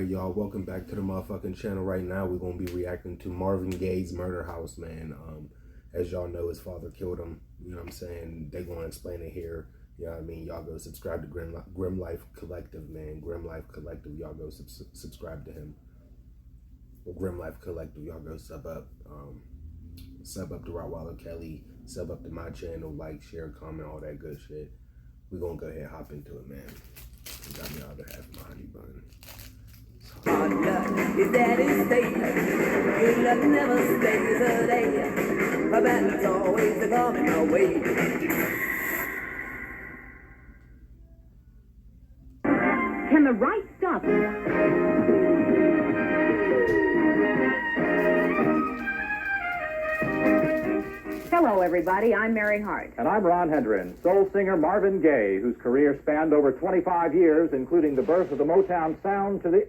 Y'all, welcome back to the motherfucking channel. Right now, we're gonna be reacting to Marvin Gaye's murder house, man. As y'all know, his father killed him. You know what I'm saying? They gonna explain it here. You know what I mean? Y'all go subscribe to Grim Life Collective, man. Grim Life Collective. Y'all go subscribe to him. Grim Life Collective. Y'all go sub up. Sub up to Rottweiler Kelly. Sub up to my channel. Like, share, comment, all that good shit. We're gonna go ahead and hop into it, man. You got me the other half of my honey bun. His daddy stays. Good luck never stays a day. My bad luck's always coming my way. Can the right stuff... Hello, everybody. I'm Mary Hart. And I'm Ron Hendren, soul singer Marvin Gaye, whose career spanned over 25 years, including the birth of the Motown sound to the...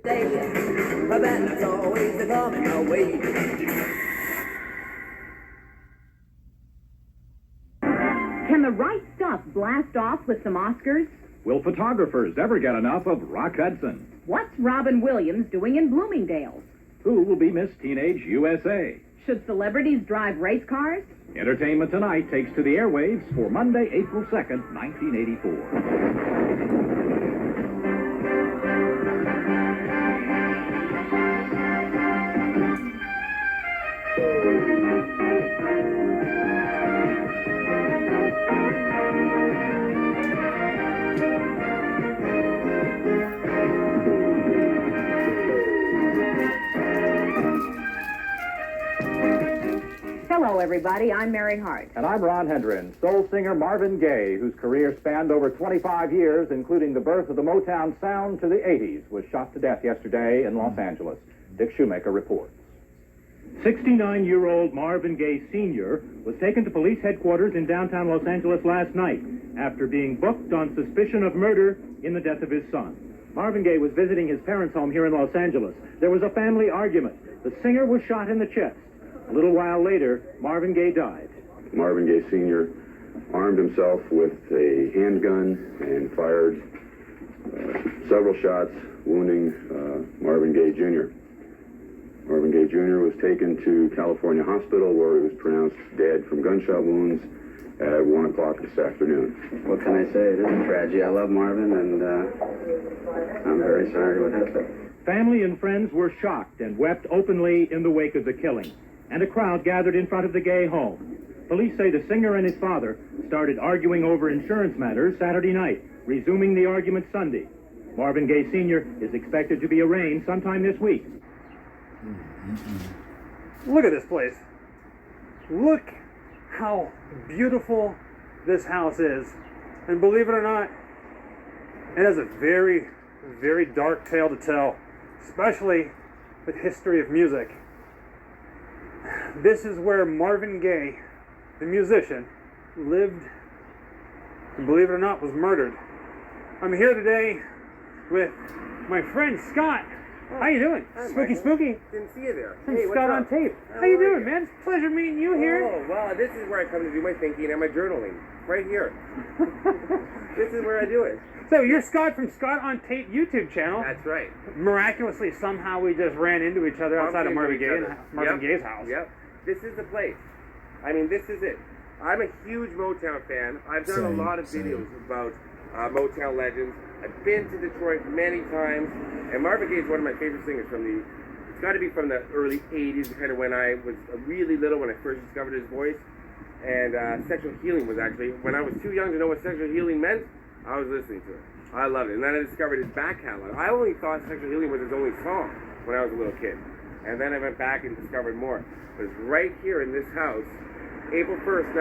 My bad luck's always coming my way. Can the right stuff blast off with some Oscars? Will photographers ever get enough of Rock Hudson? What's Robin Williams doing in Bloomingdale's? Who will be Miss Teenage USA? Should celebrities drive race cars? Entertainment Tonight takes to the airwaves for Monday, April 2nd, 1984. Hello, everybody. I'm Mary Hart. And I'm Ron Hendren, soul singer Marvin Gaye, whose career spanned over 25 years, including the birth of the Motown sound to the 80s, was shot to death yesterday in Los Angeles. Dick Shoemaker reports. 69-year-old Marvin Gaye Sr. was taken to police headquarters in downtown Los Angeles last night after being booked on suspicion of murder in the death of his son. Marvin Gaye was visiting his parents' home here in Los Angeles. There was a family argument. The singer was shot in the chest. A little while later, Marvin Gaye died. Marvin Gaye Sr. armed himself with a handgun and fired several shots, wounding Marvin Gaye Jr. Marvin Gaye Jr. was taken to California Hospital, where he was pronounced dead from gunshot wounds at 1 o'clock this afternoon. What can I say? It is a tragedy. I love Marvin, and I'm very sorry what happened. Family and friends were shocked and wept openly in the wake of the killing, and a crowd gathered in front of the Gaye home. Police say the singer and his father started arguing over insurance matters Saturday night, resuming the argument Sunday. Marvin Gaye Sr. is expected to be arraigned sometime this week. Look at this place. Look how beautiful this house is. And believe it or not, it has a very, very dark tale to tell, especially with history of music. This is where Marvin Gaye, the musician, lived, and believe it or not, was murdered. I'm here today with my friend Scott. How you doing? Hi, Spooky, Michael. spooky. Didn't see you there. From Hey, what's Scott up? on Tape. How How you are doing, man? It's a pleasure meeting you here. Oh, well, this is where I come to do my thinking and my journaling. Right here. This is where I do it. So you're Scott from Scott on Tape YouTube channel. That's right. Miraculously, somehow we just ran into each other outside of Marvin Gaye's house. Yep. This is the place. I mean, this is it. I'm a huge Motown fan. I've done a lot of videos about Motown legends. I've been to Detroit many times, and Marvin Gaye is one of my favorite singers from the, it's got to be from the early 80s, kind of when I was really little, when I first discovered his voice. And Sexual Healing was actually, when I was too young to know what sexual healing meant, I was listening to it. I loved it. And then I discovered his back catalog. I only thought Sexual Healing was his only song when I was a little kid. And then I went back and discovered more. But it's right here in this house, April 1st,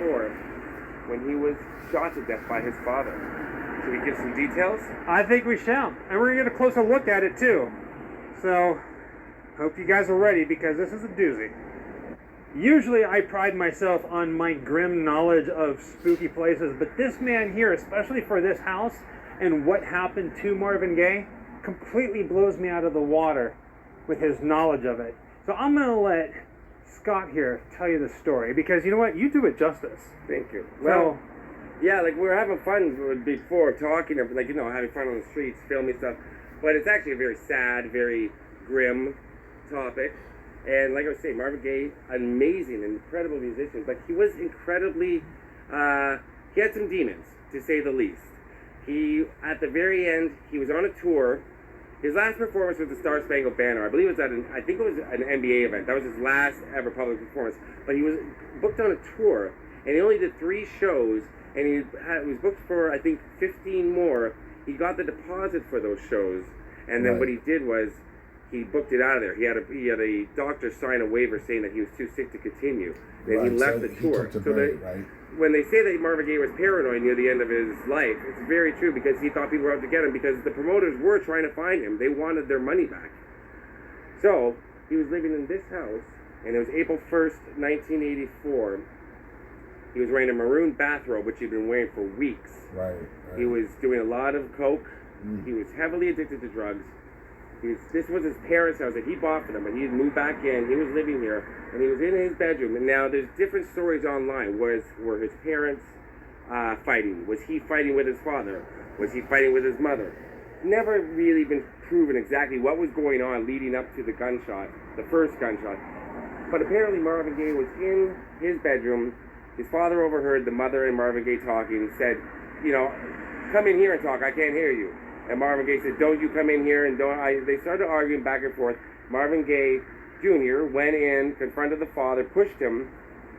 1984, when he was shot to death by his father. Should we give some details? I think we shall. And we're going to get a closer look at it, too. So, hope you guys are ready, because this is a doozy. Usually I pride myself on my grim knowledge of spooky places, but this man here, especially for this house and what happened to Marvin Gaye, completely blows me out of the water with his knowledge of it. So I'm going to let Scott here tell you the story, because you know what? You do it justice. Thank you. Well, yeah, like we were having fun before talking, like, you know, having fun on the streets, filming stuff. but it's actually a very sad, very grim topic. And like I was saying, Marvin Gaye, amazing, incredible musician, but he was incredibly, he had some demons, to say the least. He, at the very end, he was on a tour. His last performance was the Star Spangled Banner. I believe it was I think it was an NBA event. That was his last ever public performance. But he was booked on a tour, and he only did 3 shows, and he was booked for, I think, 15 more. He got the deposit for those shows, and then what he did was, he booked it out of there. He had a doctor sign a waiver saying that he was too sick to continue. Then he left the tour. When they say that Marvin Gaye was paranoid near the end of his life, it's very true, because he thought people were out to get him, because the promoters were trying to find him. They wanted their money back. So he was living in this house, and it was April 1st, 1984. He was wearing a maroon bathrobe, which he'd been wearing for weeks. He was doing a lot of coke. He was heavily addicted to drugs. This was his parents' house that he bought for them, and he had moved back in. He was living here, and he was in his bedroom. And now there's different stories online. Were his parents fighting? Was he fighting with his father? Was he fighting with his mother? Never really been proven exactly what was going on leading up to the gunshot, the first gunshot. But apparently Marvin Gaye was in his bedroom. His father overheard the mother and Marvin Gaye talking, said, you know, come in here and talk, I can't hear you. And Marvin Gaye said, don't you come in here, and they started arguing back and forth. Marvin Gaye Jr. went in, confronted the father, pushed him,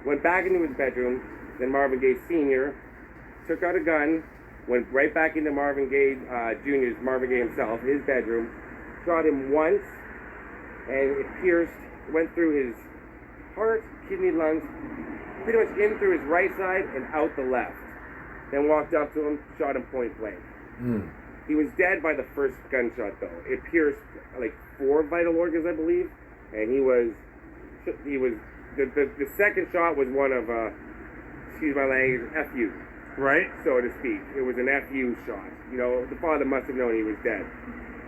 went back into his bedroom. Then Marvin Gaye Sr. took out a gun, went right back into Marvin Gaye Jr.'s, Marvin Gaye himself, his bedroom, shot him once, and it pierced, went through his heart, kidney, lungs, pretty much in through his right side and out the left. Then walked up to him, shot him point blank. He was dead by the first gunshot, though. It pierced like 4 vital organs, I believe, and the second shot was one of, excuse my language, FU. Right. So to speak. It was an FU shot. You know, the father must have known he was dead.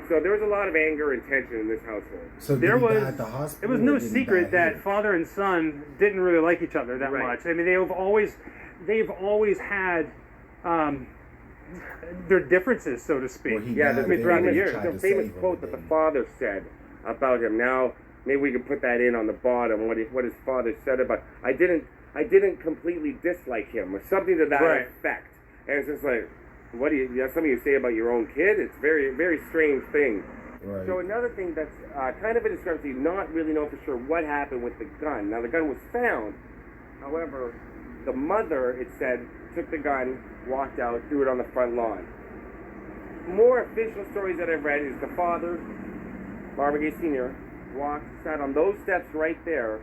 So there was a lot of anger and tension in this household. So there was, at the hospital, it was no secret that father and son didn't really like each other that much. I mean, they've always had their differences, so to speak. The famous quote that the father said about him. Now, maybe we can put that in on the bottom. What his father said about, I didn't completely dislike him, or something to that effect. And it's just like, what do you? That's something you say about your own kid? It's very, very strange thing. So another thing that's kind of a discrepancy, not really know for sure what happened with the gun. Now the gun was found. However, the mother, it said, took the gun, walked out, threw it on the front lawn. More official stories that I've read is the father, Marvin Gaye Sr., sat on those steps right there,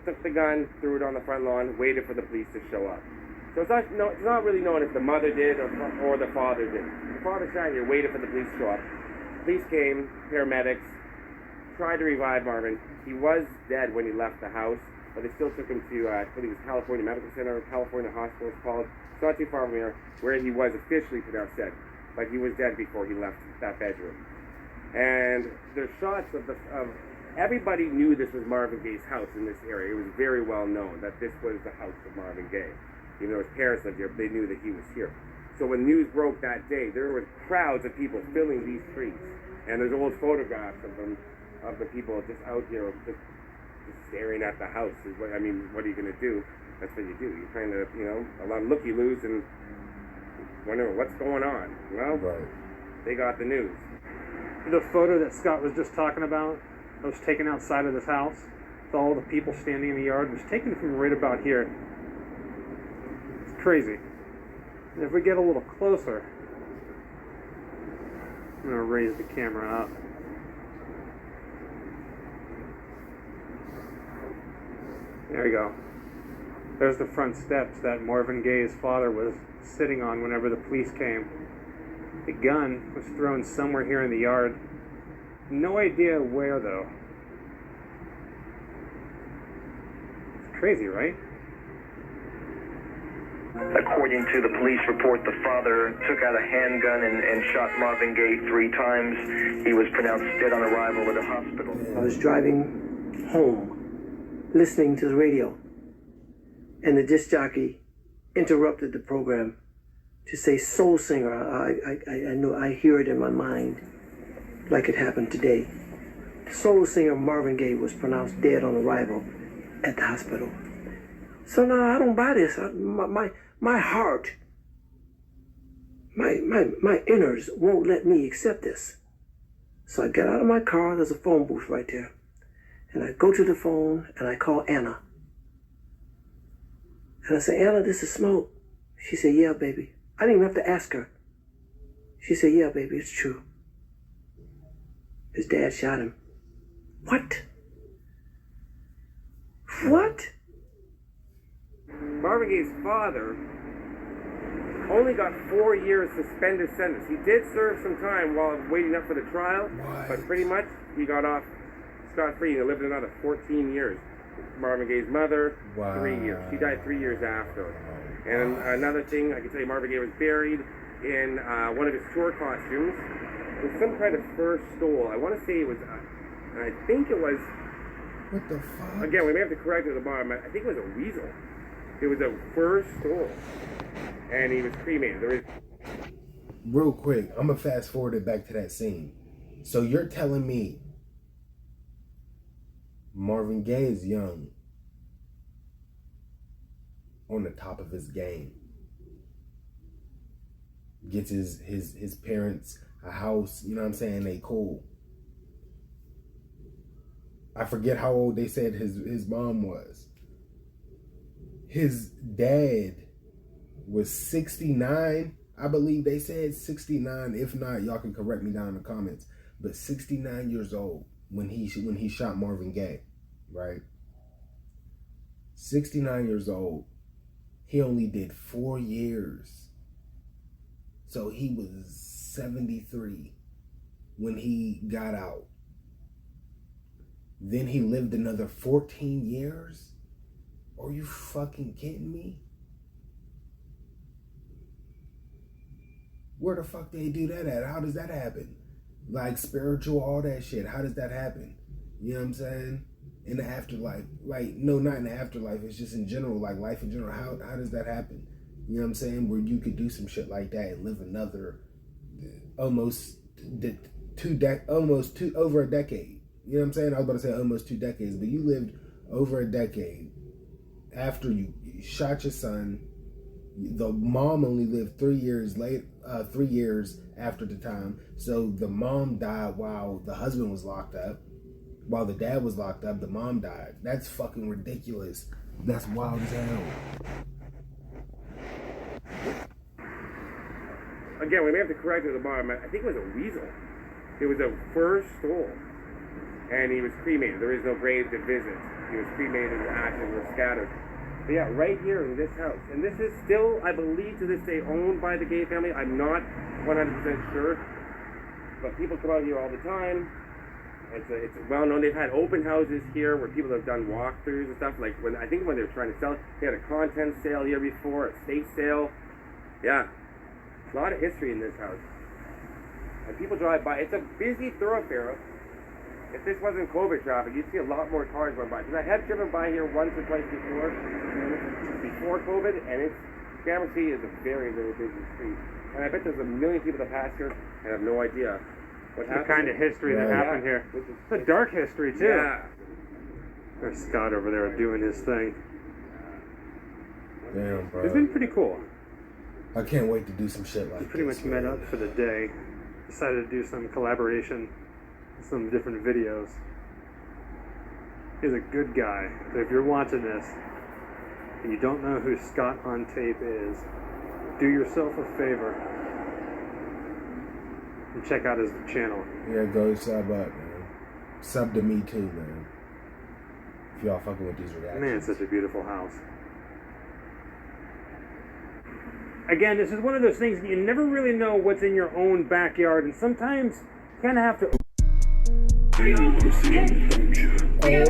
took the gun, threw it on the front lawn, waited for the police to show up. So it's not really known if the mother did or the father did. The father sat here, waited for the police to show up. Police came, paramedics, tried to revive Marvin. He was dead when he left the house, but they still took him to, I believe it was California Medical Center, California Hospital, it's called. It's not too far from here, where he was officially pronounced dead. But he was dead before he left that bedroom. And there's shots of everybody knew this was Marvin Gaye's house in this area. It was very well known that this was the house of Marvin Gaye. Even though his parents lived here, they knew that he was here. So when news broke that day, there were crowds of people filling these streets. And there's old photographs of them, of the people just out here, just staring at the house. What are you going to do? That's what you do. You're trying to, a lot of looky-loos and wonder what's going on. Well, they got the news. The photo that Scott was just talking about, that was taken outside of this house, with all the people standing in the yard, was taken from right about here. It's crazy. And if we get a little closer, I'm going to raise the camera up. There you go. There's the front steps that Marvin Gaye's father was sitting on whenever the police came. The gun was thrown somewhere here in the yard. No idea where, though. It's crazy, right? According to the police report, the father took out a handgun and shot Marvin Gaye 3 times. He was pronounced dead on arrival at a hospital. I was driving home, listening to the radio, and the disc jockey interrupted the program to say "soul singer." I know, I hear it in my mind. like it happened today. The soul singer Marvin Gaye was pronounced dead on arrival at the hospital. So now I don't buy this. My heart, my innards won't let me accept this. So I get out of my car, there's a phone booth right there. And I go to the phone and I call Anna. And I say, Anna, this is Smoke. She said, yeah, baby. I didn't even have to ask her. She said, yeah, baby, it's true. His dad shot him. What? What? Marvin Gaye's father only got 4 years suspended sentence. He did serve some time while waiting up for the trial, but pretty much he got off scot-free and lived another 14 years. Marvin Gaye's mother, 3 years. She died 3 years after. And another thing, I can tell you, Marvin Gaye was buried in one of his tour costumes with some kind of fur stole. I want to say it was, I think it was, what the fuck? Again, we may have to correct it at the bottom. I think it was a weasel. It was a fur stole. And he was cremated. Real quick, I'm going to fast forward it back to that scene. So you're telling me Marvin Gaye is young, on the top of his game, gets his parents a house, you know what I'm saying, they cool. I forget how old they said his mom was. His dad was 69, I believe they said 69. If not, y'all can correct me down in the comments. But 69 years old when he shot Marvin Gaye, right? 69 years old. He only did 4 years. So he was 73 when he got out. Then he lived another 14 years? Are you fucking kidding me? Where the fuck they do that at? How does that happen? Like spiritual, all that shit. How does that happen? You know what I'm saying? In the afterlife. Like, no, not in the afterlife. It's just in general, like life in general. How does that happen? You know what I'm saying? Where you could do some shit like that and live another over a decade. You know what I'm saying? I was about to say almost 2 decades, but you lived over a decade after you shot your son. The mom only lived 3 years late, 3 years after the time. So the mom died while the husband was locked up. While the dad was locked up, the mom died. That's fucking ridiculous. That's wild as hell. Again, we may have to correct it at the bottom. I think it was a weasel. It was a fur stole. And he was cremated. There is no grave to visit. He was cremated and ashes were scattered. But yeah, right here in this house. And this is still, I believe, to this day owned by the Gaye family. I'm not 100% sure. But people come out here all the time. It's well known. They've had open houses here where people have done walkthroughs and stuff. Like I think when they were trying to sell, they had a content sale here before, a estate sale. Yeah, a lot of history in this house. And people drive by. It's a busy thoroughfare. If this wasn't COVID traffic, you'd see a lot more cars going by. Because I have driven by here once or twice before COVID, and Gramercy is a very, very busy street. And I bet there's a million people that pass here and have no idea what happened. The kind of history that happened here. It's a dark history, too. Yeah. There's Scott over there doing his thing. Damn, bro. It's been pretty cool. I can't wait to do some shit like We pretty much met up for the day. Decided to do some collaboration, some different videos. He's a good guy. So if you're watching this and you don't know who Scott on Tape is, do yourself a favor and check out his channel. Yeah, go sub up, man. Sub to me too, man. If y'all fucking with these reactions. Man, it's such a beautiful house. Again, this is one of those things you never really know what's in your own backyard, and sometimes you kind of have to. Oh, hey.